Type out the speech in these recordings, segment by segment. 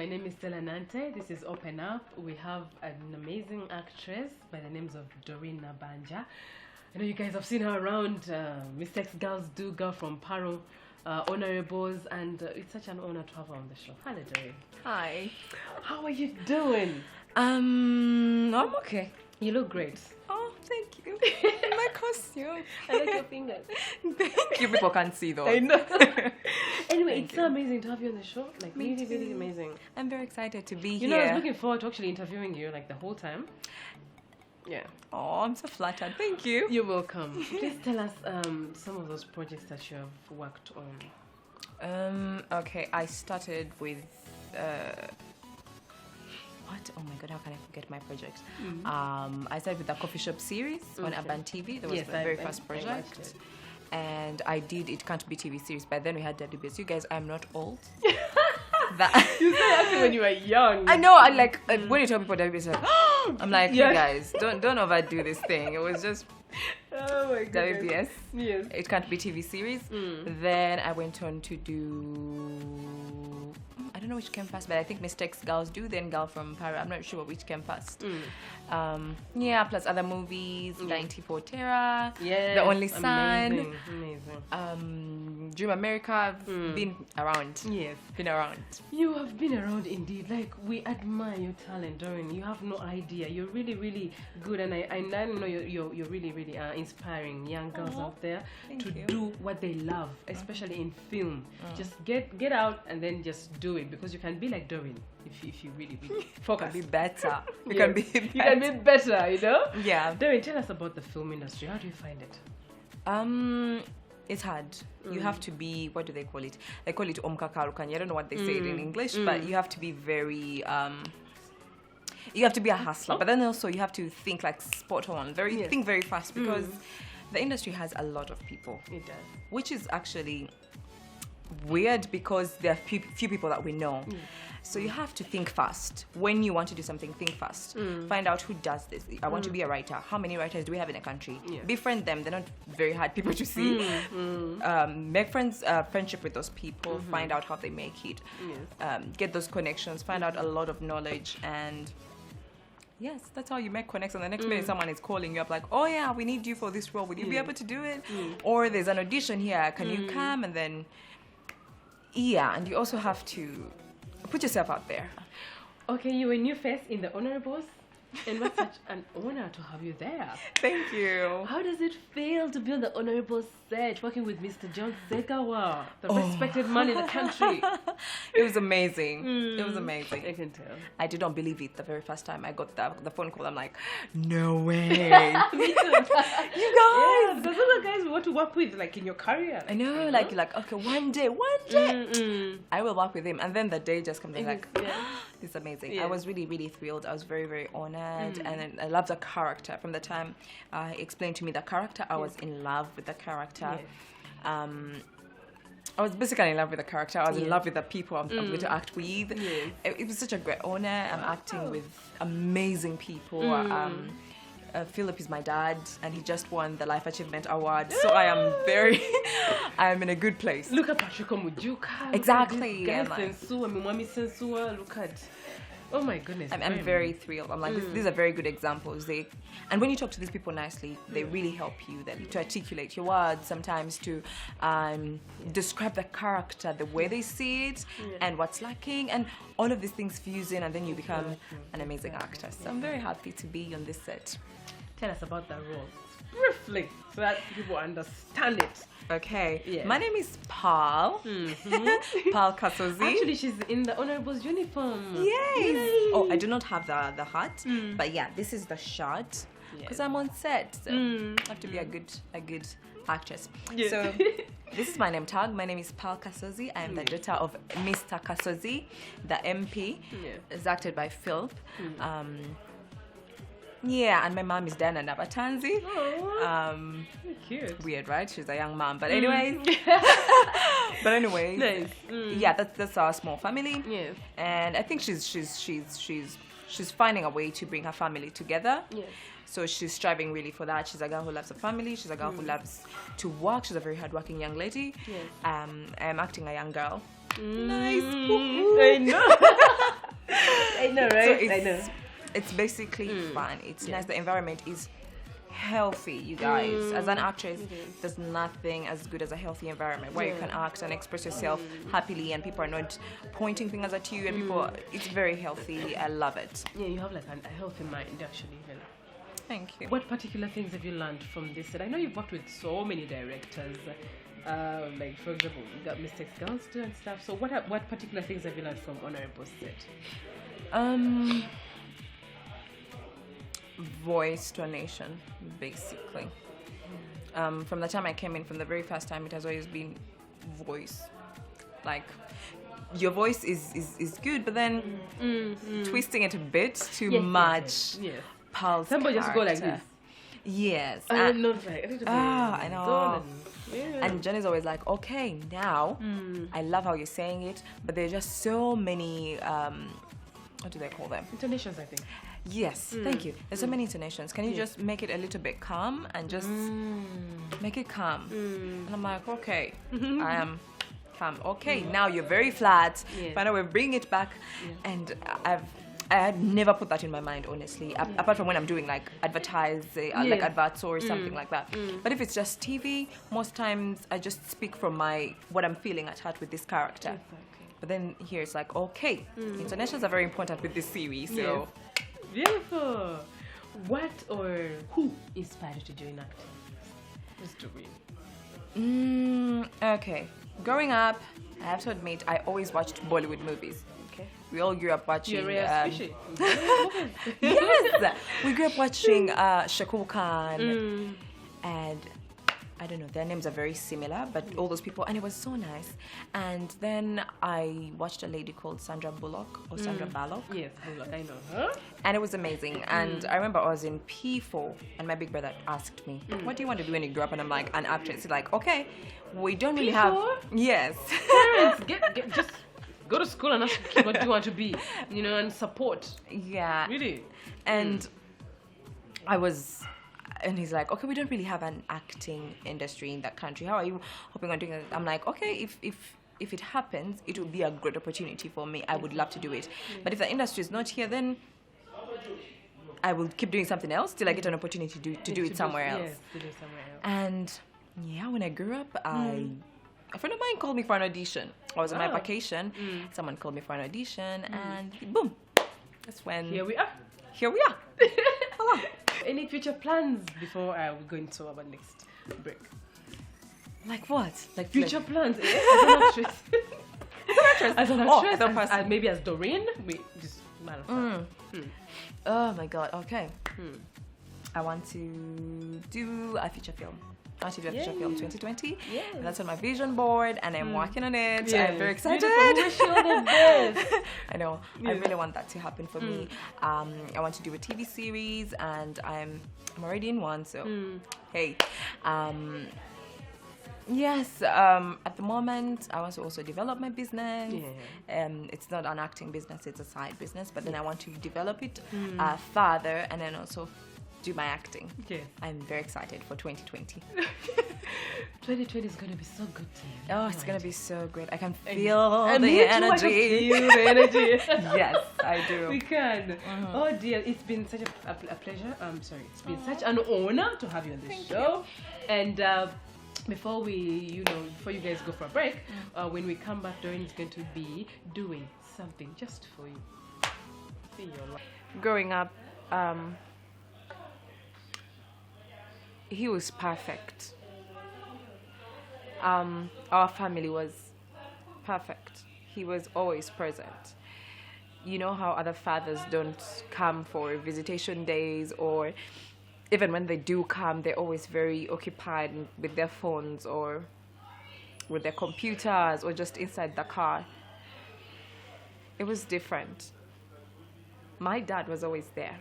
My name is Stella Nante. This is Open Up. We have an amazing actress by the names of Doreen Nabanja. I know you guys have seen her around Mistakes Girls Do, Girl from Paro, Honourables, and it's such an honor to have her on the show. Hello, Doreen. Hi. How are you doing? I'm okay. You look great. Oh, thank you. My costume. I like your fingers. Thank you. People can't see though. I know. Anyway, Thank it's you. so amazing to have you on the show. Like, Me really, really too. amazing. I'm very excited to be You here. know, I was looking forward to actually interviewing you like the whole time. Yeah. Oh, I'm so flattered. Thank you. You're welcome. Please tell us some of those projects that you have worked on. Okay, I started with what? Oh my god, how can I forget my project? I started with the coffee shop series on Urban TV. That was Yes, the very first project. And I did It Can't Be TV series. But then we had WBS. You guys, I'm not old. That You said that when you were young. I know. I like when you tell people WBS, like, I'm like, Yeah. hey guys, don't overdo this thing. It was just Oh my goodness. WBS. Yes. It Can't Be TV series. Then I went on to do, I don't know which came first, but I think Mistakes Girls Do, then Girl from Para. I'm not sure which came first. Yeah, plus other movies, 94 Terra, Yes, The Only Son, amazing. Dream America. I've been around. Yes. Been around. You have been around indeed. Like, we admire your talent, Doreen. You have no idea. You're really, really good, and I know you're really, really inspiring young girls out there to do what they love, especially in film. Just get out and then just do it, because you can be like Doreen if you really, really focus. Be better. You Yes. can be You better. can be better, you know? Yeah. Doreen, tell us about the film industry. How do you find it? It's hard. You have to be, what do they call it? They call it omkakalukanya. I don't know what they say it in English, but you have to be very, you have to be a hustler, but then also you have to think like spot on, think very fast, because the industry has a lot of people. It does. Which is actually weird, because there are few people that we know. So you have to think fast. When you want to do something, think fast. Find out who does this. I want to be a writer. How many writers do we have in a country? Befriend them. They're not very hard people to see. Make friendship with those people. Find out how they make it. Get those connections. Find out a lot of knowledge, and yes, that's how you make connections. The next minute someone is calling you up like, oh yeah, we need you for this role. Would you be able to do it? Or there's an audition here. Can you come? And then, yeah, and you also have to put yourself out there. Okay, you're a new face in the Honourables, and what's such an honor to have you there. Thank you. How does it feel to be on the Honourables set, working with Mr. John Zegawa, the respected man in the country? It was amazing. It was amazing. I can tell. I did not believe it the very first time I got the phone call. I'm like, no way. You guys. Yeah, those are the guys we want to work with, like in your career. I know, like okay, one day, I will work with him. And then the day just comes, and like, it's amazing. I was really, really thrilled. I was very, very honored. And then I love the character. From the time he explained to me the character, I was in love with the character. I was basically in love with the character. I was in love with the people I'm going to act with. It was such a great honor. I'm acting with amazing people. Philip is my dad, and he just won the Life Achievement Award. So I am I'm in a good place. Look at Patrick Mujuka. Exactly. Look at. Oh my goodness. I'm very thrilled. I'm like, these are very good examples. And when you talk to these people nicely, they really help you to articulate your words, sometimes to describe the character, the way they see it, and what's lacking, and all of these things fuse in, and then you become an amazing actor. So I'm very happy to be on this set. Tell us about that role briefly, so that people understand it. Okay. Yes. My name is Paul. Paul Kasozi. Actually, she's in the Honourables uniform. Yay! Oh, I do not have the hat, but yeah, this is the shirt, because I'm on set, so I have to be a good actress. Yes. So this is my name tag. My name is Paul Kasozi. I am the daughter of Mr. Kasozi, the MP. It's acted by Philip. Yeah, and my mom is Diana Nabatanzi. Cute. Weird, right? She's a young mom, but anyways. Nice. Yeah, that's our small family. Yes. And I think she's finding a way to bring her family together. Yes. So she's striving really for that. She's a girl who loves her family. She's a girl who loves to work. She's a very hardworking young lady. Yes. I'm acting a young girl. Nice. I know. know, right? It's basically fun. It's nice. The environment is healthy, you guys. As an actress, there's nothing as good as a healthy environment where you can act and express yourself happily, and people are not pointing fingers at you, and people. It's very healthy. I love it. Yeah, you have like a healthy mind, actually. Even. Thank you. What particular things have you learned from this set? I know you've worked with so many directors. Like, for example, you got Mistakes Girls too and stuff. So what particular things have you learned from Honourables set? Voice tonation, basically. From the time I came in, from the very first time, it has always been voice. Like, your voice is good, but then twisting it a bit too much. Yes. Pulse Somebody just go like character. this. Yes. I know, like, I know. Yeah. And Jen is always like, okay, now, I love how you're saying it, but there's just so many, what do they call them? Intonations, I think. Yes, thank you. There's so many intonations. Can you just make it a little bit calm and just make it calm? And I'm like, okay, I am calm. Okay, now you're very flat. Yeah. Finally, we bring it back. Yeah. And I had never put that in my mind, honestly, apart from when I'm doing like like adverts or something like that. But if it's just TV, most times I just speak from what I'm feeling at heart with this character. Exactly. But then here it's like, okay, intonations are very important with this series. So. Yes. Beautiful. What or who inspired you to join acting? Miss Doreen. Okay. Growing up, I have to admit, I always watched Bollywood movies. Okay. We all grew up watching. You're a rare species. Yes, we grew up watching Shakul Khan, and I don't know, their names are very similar, but all those people, and it was so nice. And then I watched a lady called Sandra Bullock or Sandra Bullock. Yes, Bullock, I know her. And it was amazing. And I remember I was in P4, and my big brother asked me, "What do you want to do when you grow up?" And I'm like, "An actress." He's like, "Okay, we don't really have." Yes. Parents, get just go to school and ask what you want to be, and support. Yeah. Really. And and he's like, okay, we don't really have an acting industry in that country. How are you hoping on doing it? I'm like, okay, if it happens, it will be a great opportunity for me. I would love to do it. But if the industry is not here, then I will keep doing something else till I get an opportunity to do it somewhere else. Yes, to do it somewhere else. And yeah, when I grew up, a friend of mine called me for an audition. I was on my vacation. Someone called me for an audition, and boom, that's when Here we are. Hello. Any future plans before we go into our next break? Like what? Like Future plans as an actress. As an actress, as a person. and maybe as Doreen. We just matter of fact. Oh my god. Okay. I want to do a feature film. I want to do a feature film 2020. Yes. And that's on my vision board, and I'm working on it. Yes. I'm very excited. Beautiful. Wish you all the best. I know. I really want that to happen for me. I want to do a TV series, and I'm already in one. So, hey. Yes. At the moment, I want to also develop my business. Yeah. It's not an acting business; it's a side business. But then I want to develop it further, and then also do my acting. Yeah. I'm very excited for 2020. 2020 is going to be so good to you. Oh, it's going to be so great. I can feel the me too, energy. I can feel the energy. Yes, I do. We can. Oh dear, it's been such a pleasure. It's been such an honor to have you on this show. And before you guys go for a break, when we come back, Doreen is going to be doing something just for you. See your life. Growing up, he was perfect. Our family was perfect. He was always present. You know how other fathers don't come for visitation days, or even when they do come, they're always very occupied with their phones or with their computers or just inside the car. It was different. My dad was always there.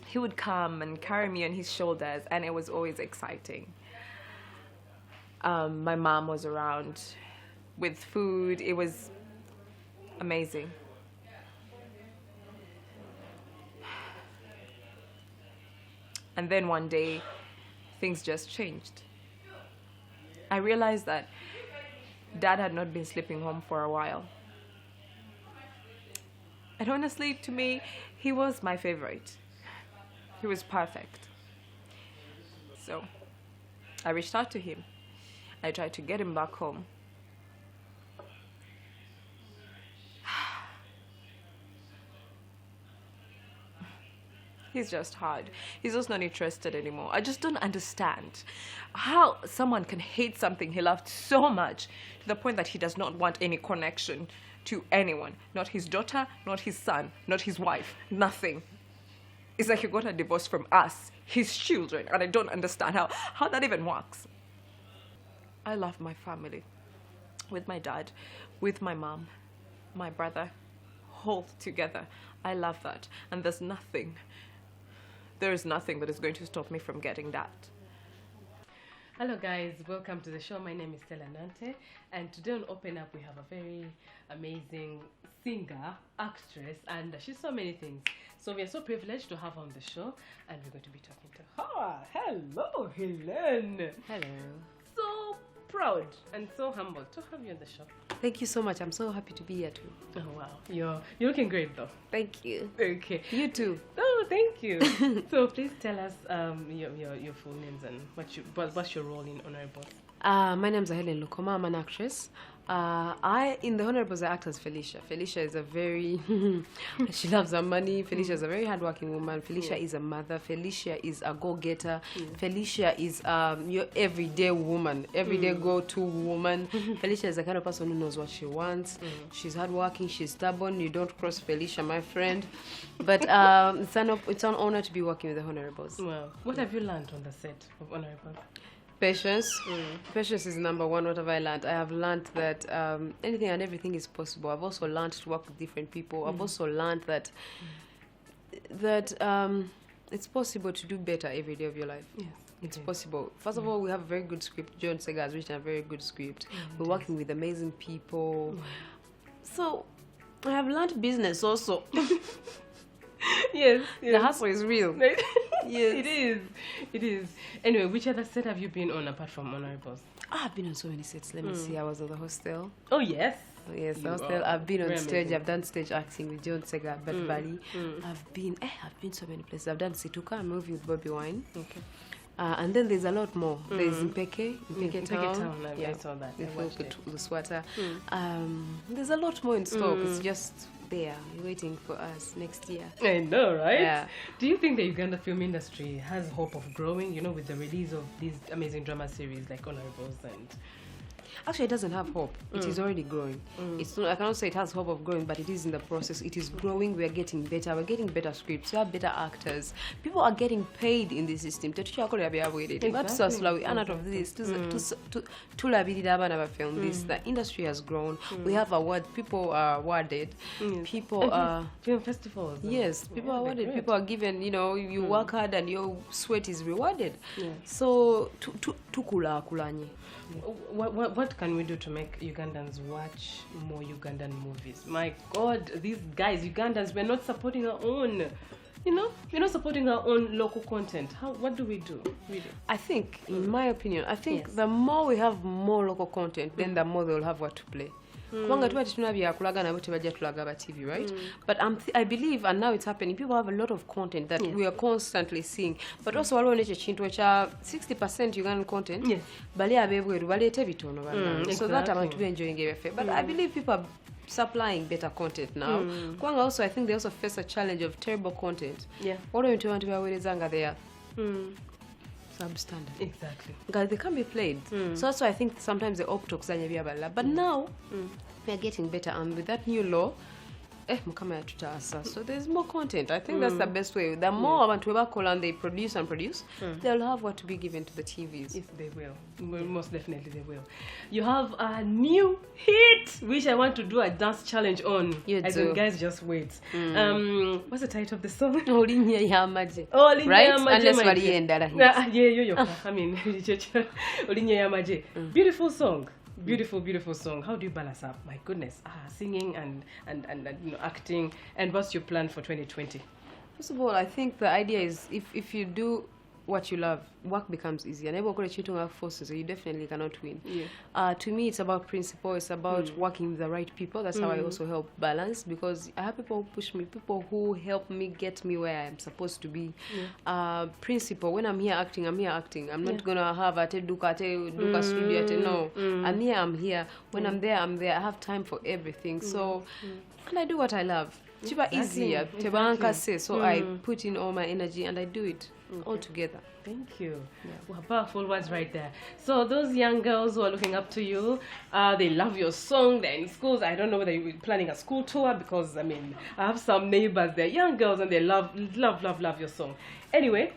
He would come and carry me on his shoulders, and it was always exciting. My mom was around with food. It was amazing. And then one day, things just changed. I realized that Dad had not been sleeping home for a while. And honestly, to me, he was my favorite. He was perfect. So I reached out to him. I tried to get him back home. He's just hard. He's just not interested anymore. I just don't understand how someone can hate something he loved so much to the point that he does not want any connection to anyone. Not his daughter, not his son, not his wife, nothing. It's like he got a divorce from us, his children, and I don't understand how that even works. I love my family. With my dad, with my mom, my brother, all together. I love that. And there is nothing that is going to stop me from getting that. Hello guys, welcome to the show. My name is Stella Nante, and today on Open Up we have a very amazing singer, actress, and she's so many things. So we are so privileged to have her on the show, and we're going to be talking to her. Hello, Hellen. Hello. So proud and so humbled to have you on the show. Thank you so much. I'm so happy to be here too. Oh wow, you're looking great though. Thank you. Okay. You too. Oh, thank you. So please tell us your full names and what's your role in Honourables. My name's Hellen Lukoma. I'm an actress. In the Honourables, I act as Felicia. Felicia is a very, she loves her money. Felicia is a very hardworking woman. Felicia is a mother. Felicia is a go-getter. Felicia is your everyday woman, everyday go-to woman. Felicia is the kind of person who knows what she wants. She's hardworking. She's stubborn. You don't cross Felicia, my friend. But it's an honor to be working with the Honourables. Wow. What have you learned on the set of Honourables? Patience. Patience is number one. What have I learned? I have learned that anything and everything is possible. I've also learned to work with different people. I've also learned that it's possible to do better every day of your life. Yes, it's possible. First of all, we have a very good script. John Sega has written a very good script. We're working with amazing people. So I have learned business also. Yes. The hustle is real. Yes. It is. Anyway, which other set have you been on apart from Honourables? I've been on so many sets. Let me see. I was on the hostel. Oh, yes. Yes, the hostel. I've been on stage. Amazing. I've done stage acting with John Sega at Valley. I've been so many places. I've done Situka, a movie with Bobby Wine. Okay. And then there's a lot more. There's Mpeke Town. I saw that. Luswata. There's a lot more in stock. It's just there, waiting for us next year. I know, right? Yeah. Do you think the Uganda film industry has hope of growing, with the release of these amazing drama series like Honourables and... Actually, it doesn't have hope. It is already growing. It's not, I cannot say it has hope of growing, but it is in the process. It is growing. We are getting better. We're getting better scripts. We have better actors. People are getting paid in this system. Exactly. We are out of this. The industry has grown. We have awards. People are awarded. People are... Film festivals. Yes, people are awarded. Great. People are given, you work hard and your sweat is rewarded. Yeah. So, What can we do to make Ugandans watch more Ugandan movies? My God, these guys, Ugandans, we're not supporting our own. We're not supporting our own local content. What do we do? Really? I think, in my opinion, the more we have more local content, then the more they'll have what to play. TV, right? But I believe, and now it's happening, people have a lot of content that we are constantly seeing. But also, 60% Ugandan content, so that I'm enjoying it. But I believe people are supplying better content now. Also, I think they also face a challenge of terrible content. Yeah. What are you doing to there? Substandard. Exactly. Because they can be played. So that's why I think sometimes they opt to but now we are getting better, and with that new law, so there's more content. I think that's the best way. The more want to call and they produce, they'll have what to be given to the TVs. Yes, they will. Most definitely they will. You have a new hit, which I want to do a dance challenge on. I think guys just wait. What's the title of the song? Right? Beautiful song. Beautiful song. How do you balance up? My goodness, singing and acting. And what's your plan for 2020? First of all, I think the idea is if you do what you love, work becomes easier. Never go to work forces, so you definitely cannot win. Yeah. To me, it's about principle. It's about working with the right people. That's how I also help balance, because I have people who push me, people who help me get me where I'm supposed to be. Principle. When I'm here acting, I'm here acting. I'm not gonna have a duka studio. No, I'm here. I'm here. When I'm there, I'm there. I have time for everything. So, and I do what I love. Chiba easier. So I put in all my energy and I do it all together. Thank you. Well, powerful words right there. So those young girls who are looking up to you, they love your song. They're in schools. I don't know whether you're planning a school tour, because I mean, I have some neighbors. They're young girls and they love your song. Anyway,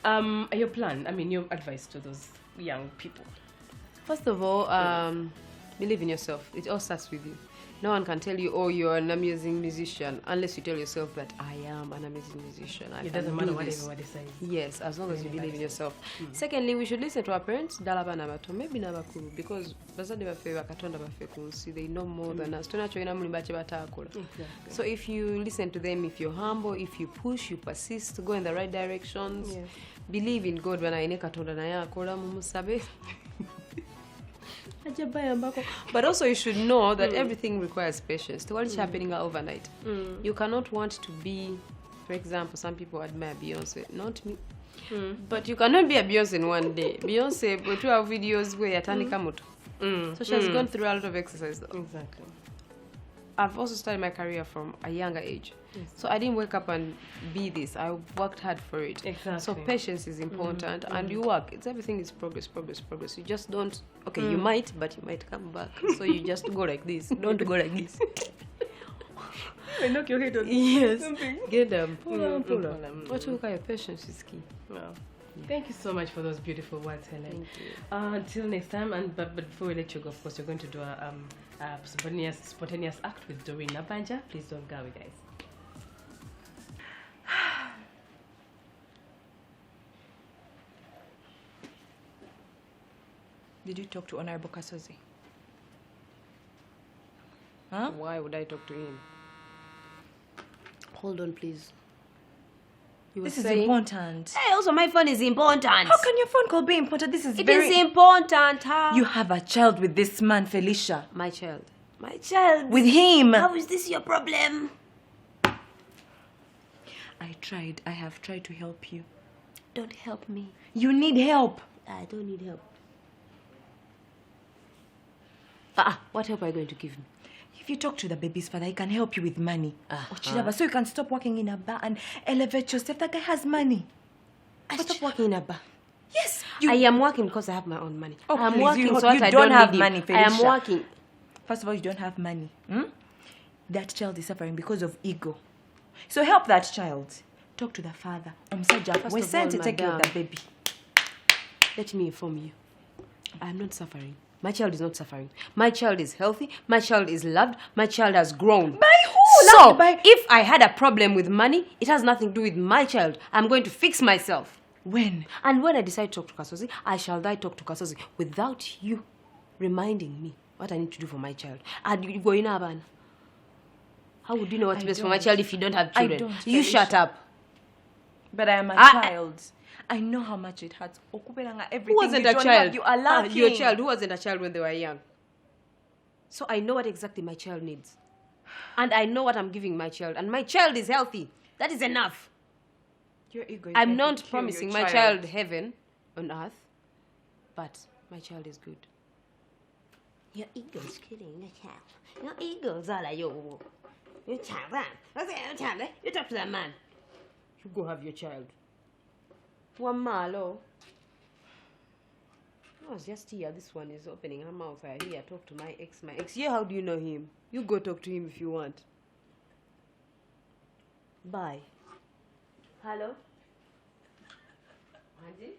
your plan. I mean, your advice to those young people. First of all, believe in yourself. It all starts with you. No one can tell you, oh, you're an amazing musician, unless you tell yourself that I am an amazing musician. It doesn't matter what everybody says. Yes, as long as you believe in yourself. Secondly, we should listen to our parents, dalaba nabato, maybe nabakuru, because they know more than us. So if you listen to them, if you're humble, if you push, you persist, go in the right directions, believe in God. But also you should know that everything requires patience. To what is happening overnight. You cannot want to be, for example, some people admire Beyonce, not me. But you cannot be a Beyonce in one day. Beyonce, we do our videos where so she has gone through a lot of exercise though. Exactly. I've also started my career from a younger age. So I didn't wake up and be this. I worked hard for it. Exactly. So patience is important, and you work. Everything is progress. You just don't. Okay, you might, but you might come back. So you just go like this. Don't go like this. I knock your head on something. Get them. Pull on. What you your patience is key. Wow. Thank you so much for those beautiful words, Helen. Thank you. Until next time, but before we let you go, of course, you're going to do a spontaneous act with Doreen. Nabanja, please don't go, guys. Did you talk to Honourable Kasozi? Why would I talk to him? Hold on, please. This is important. Hey, also my phone is important. How can your phone call be important? This is It is important. How? You have a child with this man, Felicia. My child. With him. How is this your problem? I have tried to help you. Don't help me. You need help. I don't need help. What help are you going to give me? If you talk to the baby's father, he can help you with money. So you can stop working in a bar and elevate yourself. That guy has money. Stop working in a bar. Yes. I am working because I have my own money. Oh, I'm please, working you so I don't have need money, you. Felicia. I am working. First of all, you don't have money. That child is suffering because of ego. So help that child. Talk to the father. We're sent to take care of the baby. Let me inform you. I am not suffering. My child is not suffering. My child is healthy. My child is loved. My child has grown. By who? So, if I had a problem with money, it has nothing to do with my child. I'm going to fix myself. When? And when I decide to talk to Kasozi, I shall talk to Kasozi without you reminding me what I need to do for my child. And you go in Aban. How would you know what's best for my child if you don't have children? You shut up. But I am a child. I know how much it hurts. Who wasn't a child? You are laughing. Your child. Who wasn't a child when they were young? So I know what exactly my child needs. And I know what I'm giving my child. And my child is healthy. That is enough. Your ego is I'm not promising my child heaven on earth. But my child is good. Your ego is killing your child. Your ego is all your child. You talk to that man. You go have your child. One malo. I was just here. This one is opening her mouth. I hear talk to my ex. Yeah, how do you know him? You go talk to him if you want. Bye. Hello? Andy?